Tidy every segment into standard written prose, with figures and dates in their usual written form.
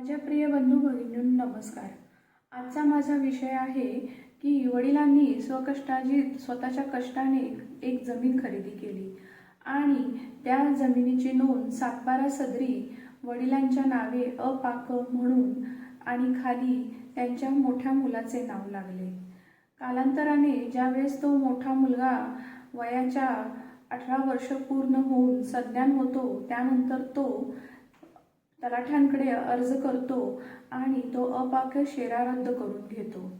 माझ्या प्रिय बंधू भगिनींनो नमस्कार. आजचा माझा विषय आहे की वडिलांनी स्वतःच्या कष्टाने एक जमीन खरेदी केली आणि त्या जमिनीची नोंद सातबारा सदरी वडिलांच्या नावे अपाक म्हणून आणि खाली त्यांच्या मोठ्या मुलाचे नाव लागले. कालांतराने ज्यावेळेस तो मोठा मुलगा वयाच्या 18 वर्ष पूर्ण होऊन सज्ञान होतो, त्यानंतर तो तलाठ्यांकडे अर्ज करतो आणि तो अपाक शेरा रद्द करून घेतो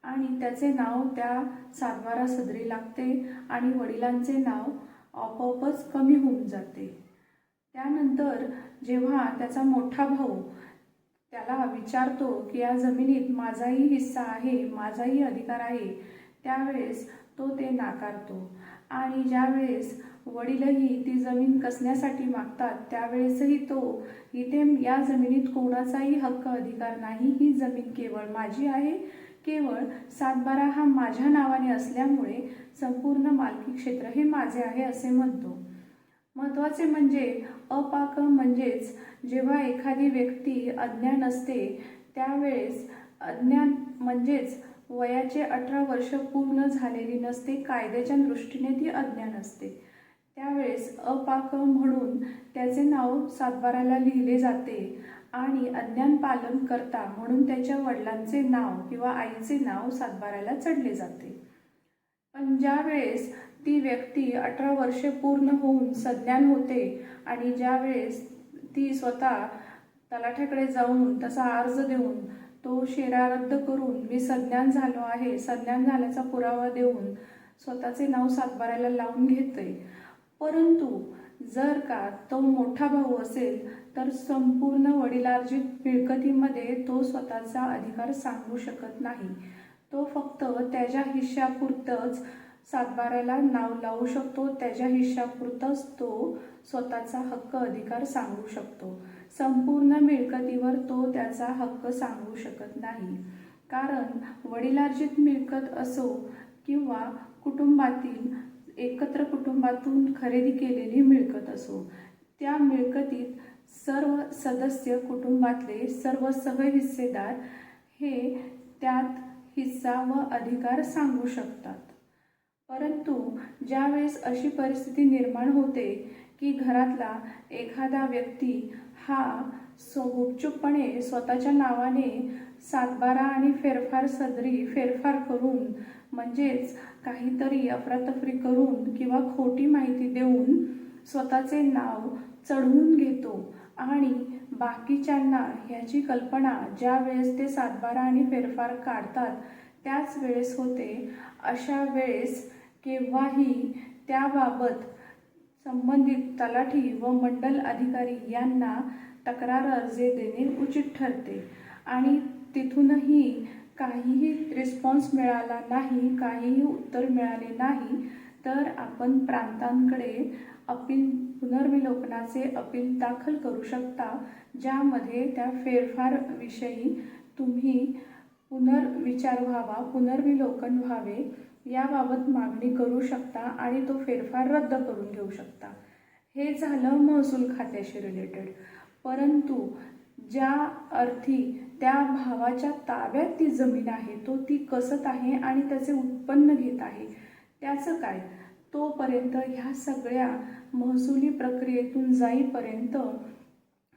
आणि त्याचे नाव त्या सातबारा सदरी लागते आणि वडिलांचे नाव आपोआपच कमी होऊन जाते. त्यानंतर जेव्हा त्याचा मोठा भाऊ त्याला विचारतो की या जमिनीत माझाही हिस्सा आहे, माझाही अधिकार आहे, त्यावेळेस तो ते नाकारतो आणि ज्यावेळेस वडीलही ती जमीन कसण्यासाठी मागतात त्यावेळेसही तो इथे या जमिनीत कोणाचाही हक्क अधिकार नाही, ही जमीन केवळ माझी आहे, केवळ सातबारा हा माझ्या नावाने असल्यामुळे संपूर्ण मालकी क्षेत्र हे माझे आहे असे म्हणतो. महत्त्वाचे म्हणजे अपाक म्हणजेच जेव्हा एखादी व्यक्ती अज्ञान असते त्यावेळेस अज्ञान म्हणजेच वयाचे 18 वर्ष पूर्ण झालेली नसते, कायद्याच्या दृष्टीने ती अज्ञान असते. त्यावेळेस अपाक म्हणून त्याचे नाव सातबाराला लिहिले जाते आणि अज्ञान पालन करता म्हणून त्याच्या वडिलांचे नाव किंवा आईचे नाव सातबाराला चढले जाते. पण ज्यावेळेस ती व्यक्ती 18 वर्षे पूर्ण होऊन सज्ञान होते आणि ज्यावेळेस ती स्वतः तलाठ्याकडे जाऊन तसा अर्ज देऊन तो शेरा रद्द करून मी सज्ञान झालो आहे, सज्ञान झाल्याचा पुरावा देऊन स्वतःचे नाव सातबाराला लावून घेते. परंतु जर का तो मोठा भाऊ असेल तर संपूर्ण वडिलार्जित मिळकतीमध्ये तो स्वतःचा अधिकार सांगू शकत नाही. तो फक्त त्याच्या हिश्श्यापुरतंच सातबाराला नाव लावू शकतो, त्याच्या हिश्श्यापुरतंच तो स्वतःचा हक्क अधिकार सांगू शकतो. संपूर्ण मिळकतीवर तो त्याचा हक्क सांगू शकत नाही. कारण वडिलार्जित मिळकत असो किंवा कुटुंबातील एकत्र कुटुंबातून खरेदी केलेली मिळकत असो, त्या मिळकतीत सर्व सदस्य कुटुंबातले सर्व सहहिस्सेदार हे त्यात हिस्सा व अधिकार सांगू शकतात. परंतु ज्यावेळेस अशी परिस्थिती निर्माण होते की घरातला एखादा व्यक्ती हा गुपचूपपणे स्वतःच्या नावाने सातबारा आणि फेरफार सदरी फेरफार करून म्हणजेच काहीतरी अफरातफरी करून किंवा खोटी माहिती देऊन स्वतःचे नाव चढवून घेतो आणि बाकीच्यांना ह्याची कल्पना ज्या वेळेस ते सातबारा आणि फेरफार काढतात त्याच वेळेस होते. अशा वेळेस केव्हाही त्याबाबत संबंधित तलाठी व मंडल अधिकारी यांना तक्रार अर्जे देणे उचित ठरते आणि तिथूनही काहीही रिस्पॉन्स मिळाला नाही, काहीही उत्तर मिळाले नाही तर आपण प्रांतांकडे पुनर्विलोकनाचे अपील दाखल करू शकता, ज्यामध्ये त्या फेरफारविषयी तुम्ही पुनर्विचार व्हावा, पुनर्विलोकन व्हावे याबाबत मागणी करू शकता आणि तो फेरफार रद्द करून घेऊ शकता. हे झालं महसूल खात्याशी रिलेटेड. परंतु ज्या अर्थी त्या भावाच्या ताब्यात ती जमीन आहे, तो ती कसत आहे आणि त्याचे उत्पन्न घेत आहे, त्याचं काय, तोपर्यंत ह्या सगळ्या महसुली प्रक्रियेतून जाईपर्यंत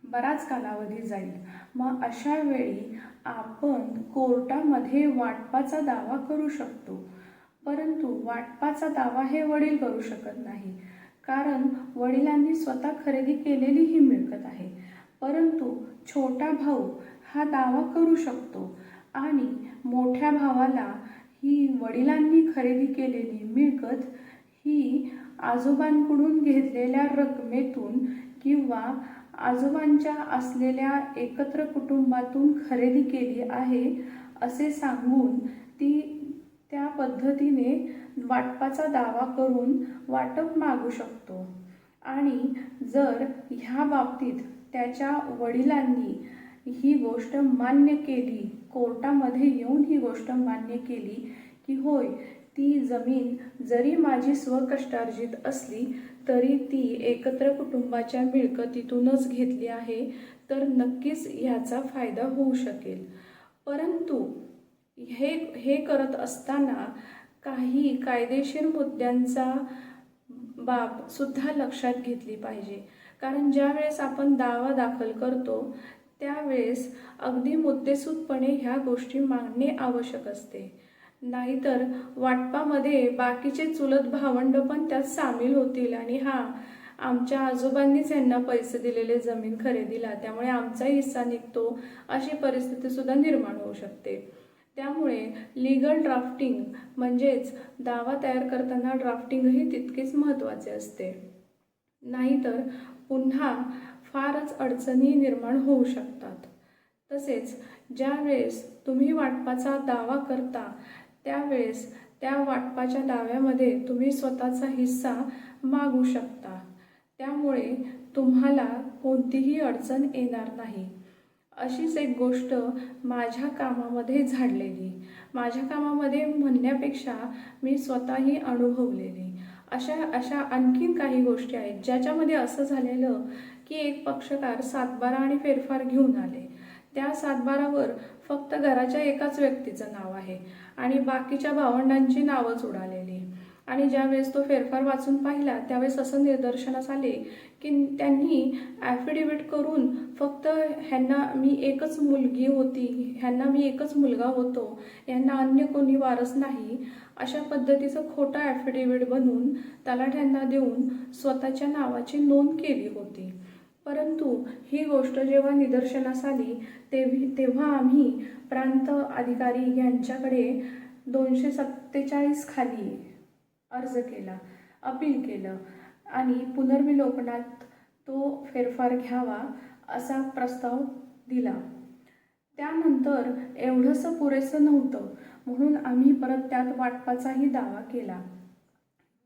बराच कालावधी जाईल. मग अशा वेळी आपण कोर्टामध्ये वाटपाचा दावा करू शकतो. परंतु वाटपाचा दावा हे वडील करू शकत नाही, कारण वडिलांनी स्वतः खरेदी केलेली ही मिळकत आहे. परंतु छोटा भाऊ हा दावा करू शकतो आणि मोठ्या भावाला ही वडिलांनी खरेदी केलेली मिळकत ही आजोबांकडून घेतलेल्या रकमेतून किंवा आजोबांच्या असलेल्या एकत्र कुटुंबातून खरेदी केली आहे असे सांगून ती त्या पद्धतीने वाटपाचा दावा करून वाटप मागू शकतो. आणि जर ह्या बाबतीत त्याच्या वडिलांनी ही गोष्ट मान्य केली, कोर्टामध्ये येऊन ही गोष्ट मान्य केली की होय ती जमीन जरी माझी स्वकष्टार्जित असली तरी ती एकत्र कुटुंबाच्या मिळकतीतूनच घेतली आहे, तर नक्कीच ह्याचा फायदा होऊ शकेल. परंतु हे करत असताना काही कायदेशीर मुद्द्यांचा बाबसुद्धा लक्षात घेतली पाहिजे. कारण ज्यावेळेस आपण दावा दाखल करतो त्यावेळेस अगदी मुद्देसूदपणे ह्या गोष्टी मांडणे आवश्यक असते. नाहीतर वाटपामध्ये बाकीचे चुलत भावंड पण त्यात सामील होतील आणि आमच्या आजोबांनीच यांना पैसे दिलेले जमीन खरेदीला, त्यामुळे आमचा हिस्सा निघतो, अशी परिस्थितीसुद्धा निर्माण होऊ शकते. त्यामुळे लीगल ड्राफ्टिंग म्हणजेच दावा तयार करताना ड्राफ्टिंगही तितकेच महत्त्वाचे असते. नाहीतर पुन्हा फारच अडचणी निर्माण होऊ शकतात. तसेच ज्यावेळेस तुम्ही वाटपाचा दावा करता त्यावेळेस त्या वाटपाच्या दाव्यामध्ये तुम्ही स्वतःचा हिस्सा मागू शकता. त्यामुळे तुम्हाला कोणतीही अडचण येणार नाही. अशीच एक गोष्ट माझ्या कामामध्ये झाडलेली, माझ्या कामामध्ये म्हणण्यापेक्षा मी स्वतःही अनुभवलेली अशा आणखीन काही गोष्टी आहेत ज्याच्यामध्ये असं झालेलं की एक पक्षकार सातबारा आणि फेरफार घेऊन आले. त्या सातबारावर फक्त घराच्या एकाच व्यक्तीचं नाव आहे आणि बाकीच्या भावंडांची नावच उडालेली. आणि ज्यावेळेस तो फेरफार वाचून पाहिला त्यावेळेस असं निदर्शनास आले की त्यांनी ॲफिडेविट करून फक्त ह्यांना मी एकच मुलगी होती, ह्यांना मी एकच मुलगा होतो, ह्यांना अन्य कोणी वारस नाही, अशा पद्धतीचं खोटं ॲफिडेविट बनवून तलाठ्यांना देऊन स्वतःच्या नावाची नोंद केली होती. परंतु ही गोष्ट जेव्हा निदर्शनास आली तेव्हा आम्ही प्रांत अधिकारी यांच्याकडे 247 खाली अर्ज केला, अपील केलं आणि पुनर्विलोकनात तो फेरफार घ्यावा असा प्रस्ताव दिला. त्यानंतर एवढंसं पुरेसं नव्हतं म्हणून आम्ही परत त्यात वाटपाचाही दावा केला.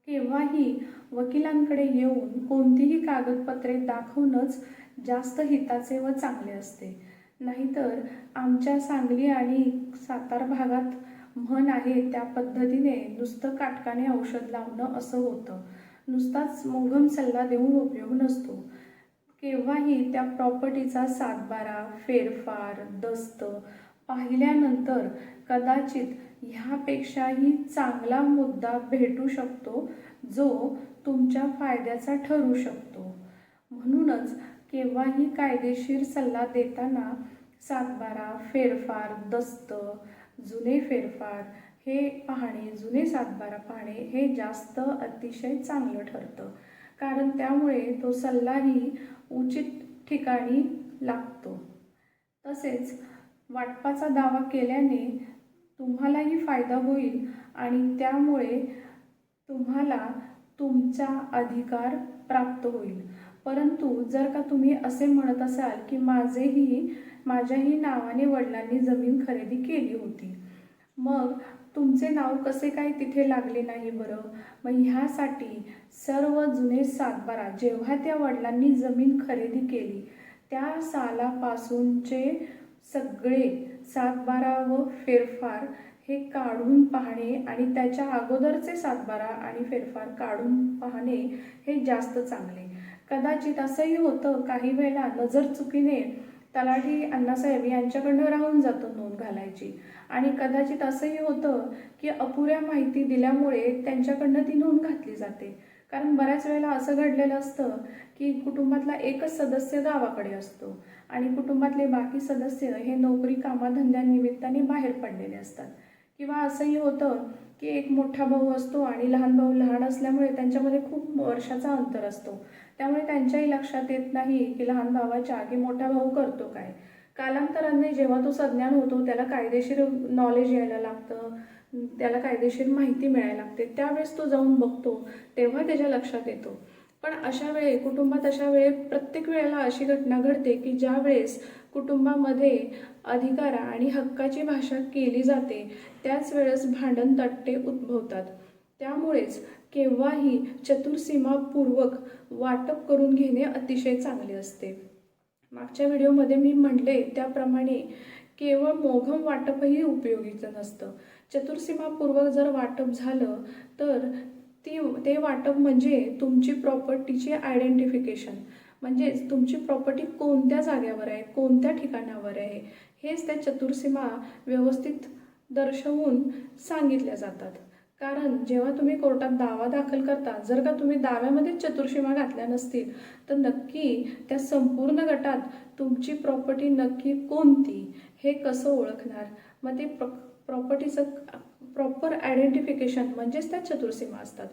केव्हाही वकिलांकडे येऊन कोणतीही कागदपत्रे दाखवणंच जास्त हिताचे व चांगले असते. नाहीतर आमच्या सांगली आणि सातारा भागात म्हण आहे त्या पद्धतीने नुसतं काटकाने औषध लावणं असं होतं. नुसताच मोघम सल्ला देऊन उपयोग नसतो. केव्हाही त्या प्रॉपर्टीचा सातबारा, फेरफार, दस्त पाहिल्यानंतर कदाचित ह्यापेक्षाही चांगला मुद्दा भेटू शकतो जो तुमच्या फायद्याचा ठरू शकतो. म्हणूनच केव्हाही कायदेशीर सल्ला देताना सातबारा, फेरफार, दस्त, जुने फेरफार हे पाहणे, जुने सातबारा पाहणे हे जास्त अतिशय चांगलं ठरतं. कारण त्यामुळे तो सल्लाही उचित ठिकाणी लागतो. तसेच वाटपाचा दावा केल्याने तुम्हालाही फायदा होईल आणि त्यामुळे तुम्हाला तुमचा अधिकार प्राप्त होईल. परंतु जर का तुम्ही असे म्हणत असाल की माझ्याही नावाने वडिलांनी जमीन खरेदी केली होती, मग तुमचे नाव कसे काय तिथे लागले नाही बरं? मग ह्यासाठी सर्व जुने सातबारा जेव्हा त्या वडिलांनी जमीन खरेदी केली त्या सालापासूनचे सगळे सातबारा व फेरफार हे काढून पाहणे आणि त्याच्या अगोदरचे सातबारा आणि फेरफार काढून पाहणे हे जास्त चांगले. कदाचित असंही होतं काही वेळेला नजर चुकीने तलाठी अण्णासाहेब यांच्याकडनं राहून जातो नोंद घालायची आणि कदाचित असंही होतं की अपुऱ्या माहिती दिल्यामुळे त्यांच्याकडनं ती नोंद घातली जाते. कारण बऱ्याच वेळेला असं घडलेलं असतं की कुटुंबातला एकच सदस्य गावाकडे असतो आणि कुटुंबातले बाकी सदस्य हे नोकरी कामाधंद्यानिमित्ताने बाहेर पडलेले असतात. किंवा असंही होतं की एक मोठा भाऊ असतो आणि लहान भाऊ लहान असल्यामुळे त्यांच्यामध्ये खूप वर्षाचा अंतर असतो. त्यामुळे त्यांच्याही लक्षात येत नाही की लहान भावाच्या की मोठा भाऊ करतो काय. कालांतराने जेव्हा तो सज्ञान होतो त्याला कायदेशीर नॉलेज यायला लागतं, त्याला कायदेशीर माहिती मिळायला लागते, त्यावेळेस तो जाऊन बघतो तेव्हा त्याच्या लक्षात येतो. पण कुटुंबात अशा वेळे प्रत्येक वेळेला अशी घटना घडते की ज्या वेळेस कुटुंबामध्ये अधिकार आणि हक्काची भाषा केली जाते त्याच वेळेस भांडण तट्टे उद्भवतात. त्यामुळेच केव्हाही चतुर्सीमापूर्वक वाटप करून घेणे अतिशय चांगले असते. मागच्या व्हिडिओमध्ये मी म्हटले त्याप्रमाणे केवळ मोघम वाटपही उपयोगीचं नसतं. चतुर्सीमापूर्वक जर वाटप झालं तर ते वाटप म्हणजे तुमची प्रॉपर्टीची आयडेंटिफिकेशन, म्हणजेच तुमची प्रॉपर्टी कोणत्या जागेवर आहे, कोणत्या ठिकाणावर आहे, हेच त्या चतुर्सीमा व्यवस्थित दर्शवून सांगितल्या जातात. कारण जेव्हा तुम्ही कोर्टात दावा दाखल करता, जर का तुम्ही दाव्यामध्ये चतुर्सीमा घातल्या नसतील तर नक्की त्या संपूर्ण गटात तुमची प्रॉपर्टी नक्की कोणती हे कसं ओळखणार. मग ते प्रॉपर्टीचं प्रॉपर आयडेंटिफिकेशन म्हणजेच त्या चतुर्सीमा असतात.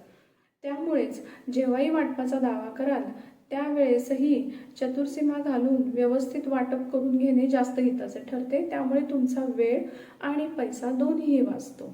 त्यामुळेच जेव्हाही वाटपाचा दावा कराल त्यावेळेसही चतुर्सीमा घालून व्यवस्थित वाटप करून घेणे जास्त हिताचे ठरते. त्यामुळे तुमचा वेळ आणि पैसा दोन्हीही वाचतो.